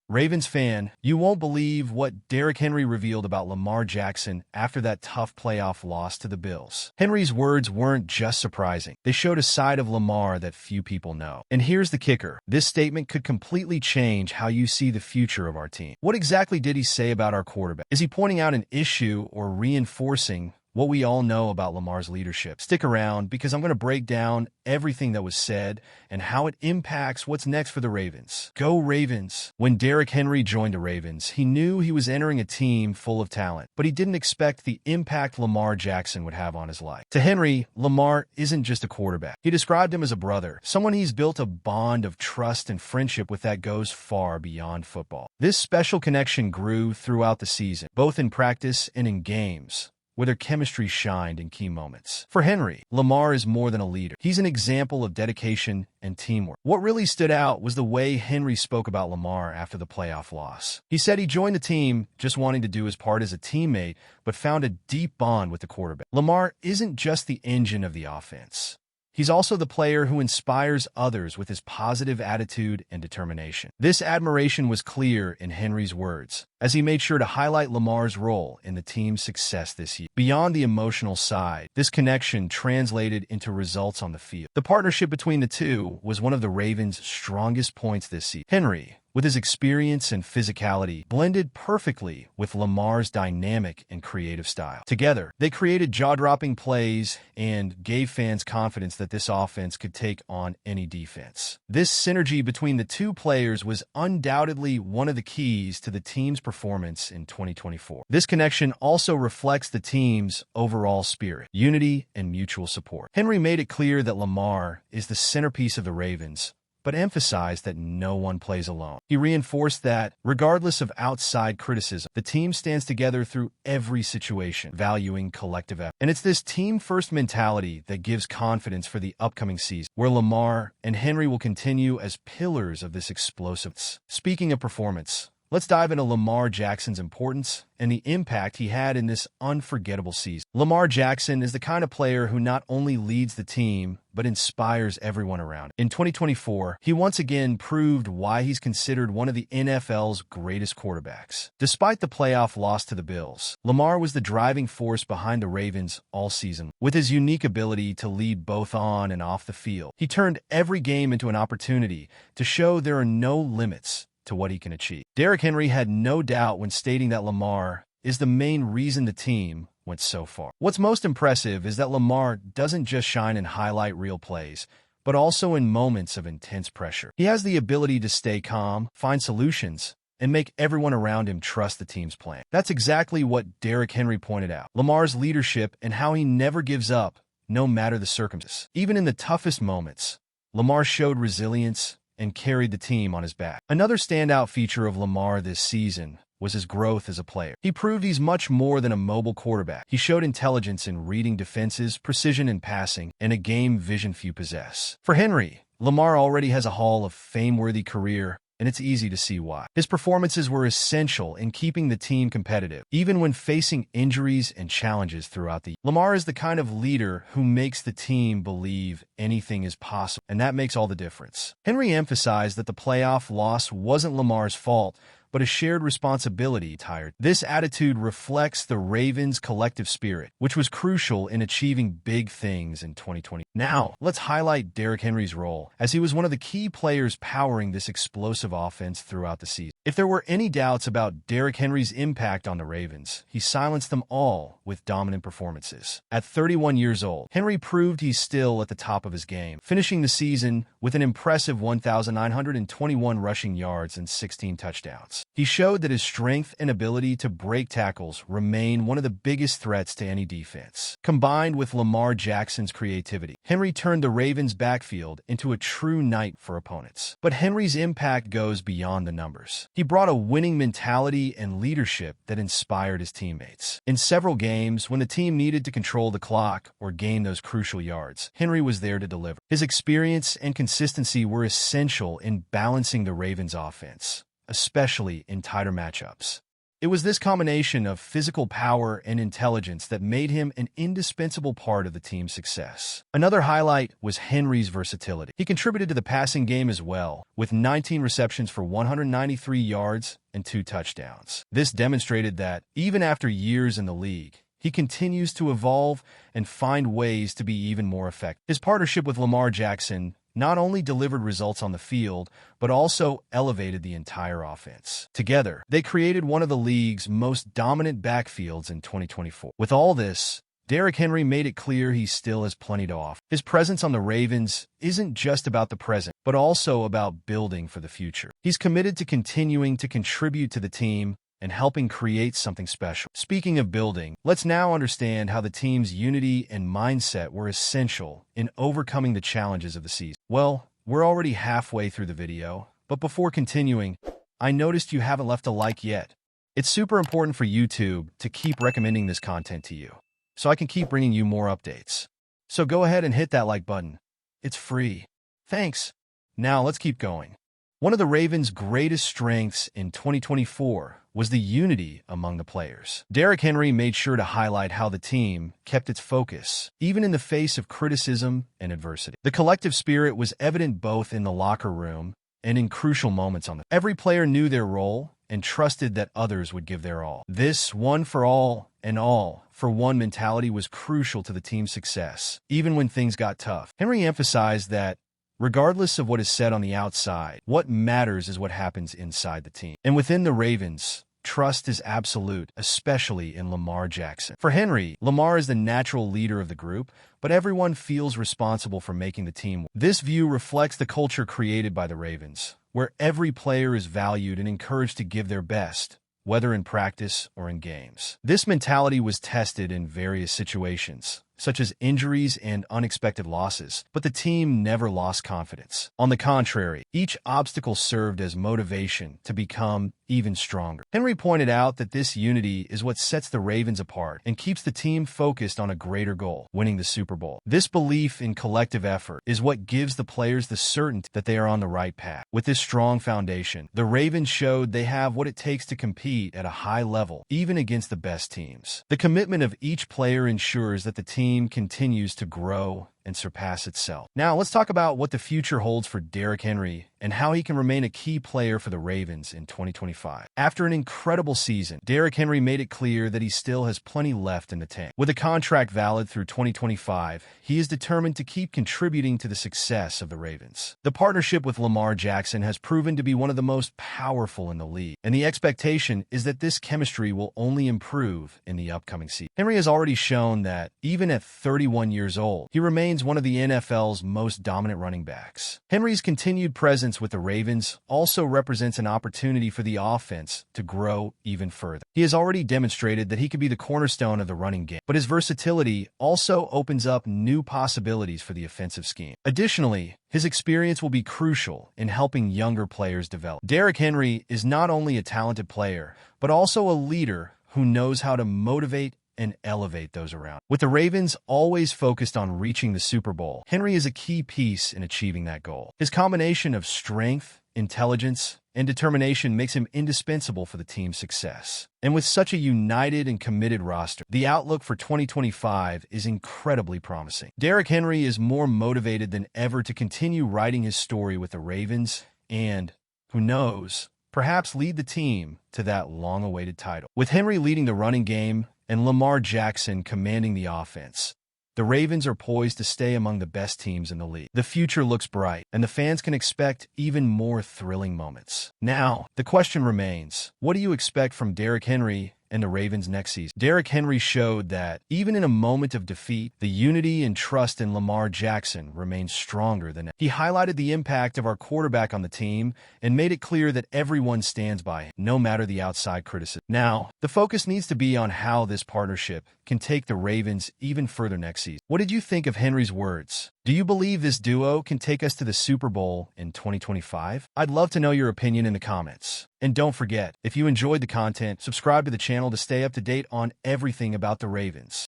Ravens fan, you won't believe what Derrick Henry revealed about Lamar Jackson after that tough playoff loss to the Bills. Henry's words weren't just surprising. They showed a side of Lamar that few people know. And here's the kicker. This statement could completely change how you see the future of our team. What exactly did he say about our quarterback? Is he pointing out an issue or reinforcing what we all know about Lamar's leadership? Stick around because I'm going to break down everything that was said and how it impacts what's next for the Ravens. Go Ravens! When Derrick Henry joined the Ravens, he knew he was entering a team full of talent, but he didn't expect the impact Lamar Jackson would have on his life. To Henry, Lamar isn't just a quarterback. He described him as a brother, someone he's built a bond of trust and friendship with that goes far beyond football. This special connection grew throughout the season, both in practice and in games, where their chemistry shined in key moments. For Henry, Lamar is more than a leader. He's an example of dedication and teamwork. What really stood out was the way Henry spoke about Lamar after the playoff loss. He said he joined the team just wanting to do his part as a teammate, but found a deep bond with the quarterback. Lamar isn't just the engine of the offense. He's also the player who inspires others with his positive attitude and determination. This admiration was clear in Henry's words, as he made sure to highlight Lamar's role in the team's success this year. Beyond the emotional side, this connection translated into results on the field. The partnership between the two was one of the Ravens' strongest points this season. Henry, with his experience and physicality, blended perfectly with Lamar's dynamic and creative style. Together, they created jaw-dropping plays and gave fans confidence that this offense could take on any defense. This synergy between the two players was undoubtedly one of the keys to the team's performance in 2024. This connection also reflects the team's overall spirit, unity, and mutual support. Henry made it clear that Lamar is the centerpiece of the Ravens, but emphasized that no one plays alone. He reinforced that, regardless of outside criticism, the team stands together through every situation, valuing collective effort. And it's this team-first mentality that gives confidence for the upcoming season, where Lamar and Henry will continue as pillars of this explosiveness. Speaking of performance, let's dive into Lamar Jackson's importance and the impact he had in this unforgettable season. Lamar Jackson is the kind of player who not only leads the team, but inspires everyone around him. In 2024, he once again proved why he's considered one of the NFL's greatest quarterbacks. Despite the playoff loss to the Bills, Lamar was the driving force behind the Ravens all season. With his unique ability to lead both on and off the field, he turned every game into an opportunity to show there are no limits to what he can achieve. Derrick Henry had no doubt when stating that Lamar is the main reason the team went so far. What's most impressive is that Lamar doesn't just shine and highlight real plays, but also in moments of intense pressure. He has the ability to stay calm, find solutions, and make everyone around him trust the team's plan. That's exactly what Derrick Henry pointed out. Lamar's leadership and how he never gives up, no matter the circumstances. Even in the toughest moments, Lamar showed resilience and carried the team on his back. Another standout feature of Lamar this season was his growth as a player. He proved he's much more than a mobile quarterback. He showed intelligence in reading defenses, precision in passing, and a game vision few possess. For Henry, Lamar already has a Hall of Fame-worthy career, and it's easy to see why. His performances were essential in keeping the team competitive, even when facing injuries and challenges throughout the year. Lamar is the kind of leader who makes the team believe anything is possible, and that makes all the difference. Henry emphasized that the playoff loss wasn't Lamar's fault, but a shared responsibility. This attitude reflects the Ravens' collective spirit, which was crucial in achieving big things in 2020. Now, let's highlight Derrick Henry's role, as he was one of the key players powering this explosive offense throughout the season. If there were any doubts about Derrick Henry's impact on the Ravens, he silenced them all with dominant performances. At 31 years old, Henry proved he's still at the top of his game, finishing the season with an impressive 1,921 rushing yards and 16 touchdowns. He showed that his strength and ability to break tackles remain one of the biggest threats to any defense. Combined with Lamar Jackson's creativity, Henry turned the Ravens' backfield into a true night for opponents. But Henry's impact goes beyond the numbers. He brought a winning mentality and leadership that inspired his teammates. In several games, when the team needed to control the clock or gain those crucial yards, Henry was there to deliver. His experience and consistency were essential in balancing the Ravens' offense, especially in tighter matchups. It was this combination of physical power and intelligence that made him an indispensable part of the team's success. Another highlight was Henry's versatility. He contributed to the passing game as well, with 19 receptions for 193 yards and 2 touchdowns. This demonstrated that, even after years in the league, he continues to evolve and find ways to be even more effective. His partnership with Lamar Jackson not only delivered results on the field, but also elevated the entire offense. Together, they created one of the league's most dominant backfields in 2024. With all this, Derrick Henry made it clear he still has plenty to offer. His presence on the Ravens isn't just about the present, but also about building for the future. He's committed to continuing to contribute to the team and helping create something special. Speaking of building, let's now understand how the team's unity and mindset were essential in overcoming the challenges of the season. Well, we're already halfway through the video, but before continuing, I noticed you haven't left a like yet. It's super important for YouTube to keep recommending this content to you, so I can keep bringing you more updates. So go ahead and hit that like button. It's free. Thanks. Now let's keep going. One of the Ravens' greatest strengths in 2024 was the unity among the players. Derrick Henry made sure to highlight how the team kept its focus, even in the face of criticism and adversity. The collective spirit was evident both in the locker room and in crucial moments on the field. Every player knew their role and trusted that others would give their all. This one for all and all for one mentality was crucial to the team's success, even when things got tough. Henry emphasized that regardless of what is said on the outside, what matters is what happens inside the team. And within the Ravens, trust is absolute, especially in Lamar Jackson. For Henry, Lamar is the natural leader of the group, but everyone feels responsible for making the team win. This view reflects the culture created by the Ravens, where every player is valued and encouraged to give their best, whether in practice or in games. This mentality was tested in various situations, such as injuries and unexpected losses, but the team never lost confidence. On the contrary, each obstacle served as motivation to become even stronger. Henry pointed out that this unity is what sets the Ravens apart and keeps the team focused on a greater goal, winning the Super Bowl. This belief in collective effort is what gives the players the certainty that they are on the right path. With this strong foundation, the Ravens showed they have what it takes to compete at a high level, even against the best teams. The commitment of each player ensures that the team continues to grow and surpass itself. Now, let's talk about what the future holds for Derrick Henry and how he can remain a key player for the Ravens in 2025. After an incredible season, Derrick Henry made it clear that he still has plenty left in the tank. With a contract valid through 2025, he is determined to keep contributing to the success of the Ravens. The partnership with Lamar Jackson has proven to be one of the most powerful in the league, and the expectation is that this chemistry will only improve in the upcoming season. Henry has already shown that, even at 31 years old, he remains one of the NFL's most dominant running backs. Henry's continued presence with the Ravens also represents an opportunity for the offense to grow even further. He has already demonstrated that he can be the cornerstone of the running game, but his versatility also opens up new possibilities for the offensive scheme. Additionally, his experience will be crucial in helping younger players develop. Derrick Henry is not only a talented player, but also a leader who knows how to motivate and elevate those around. With the Ravens always focused on reaching the Super Bowl, Henry is a key piece in achieving that goal. His combination of strength, intelligence, and determination makes him indispensable for the team's success. And with such a united and committed roster, the outlook for 2025 is incredibly promising. Derrick Henry is more motivated than ever to continue writing his story with the Ravens and, who knows, perhaps lead the team to that long-awaited title. With Henry leading the running game and Lamar Jackson commanding the offense, the Ravens are poised to stay among the best teams in the league. The future looks bright, and the fans can expect even more thrilling moments. Now, the question remains, what do you expect from Derrick Henry and the Ravens next season? Derrick Henry showed that, even in a moment of defeat, the unity and trust in Lamar Jackson remains stronger than ever. He highlighted the impact of our quarterback on the team and made it clear that everyone stands by him, no matter the outside criticism. Now, the focus needs to be on how this partnership can take the Ravens even further next season. What did you think of Henry's words? Do you believe this duo can take us to the Super Bowl in 2025? I'd love to know your opinion in the comments. And don't forget, if you enjoyed the content, subscribe to the channel to stay up to date on everything about the Ravens.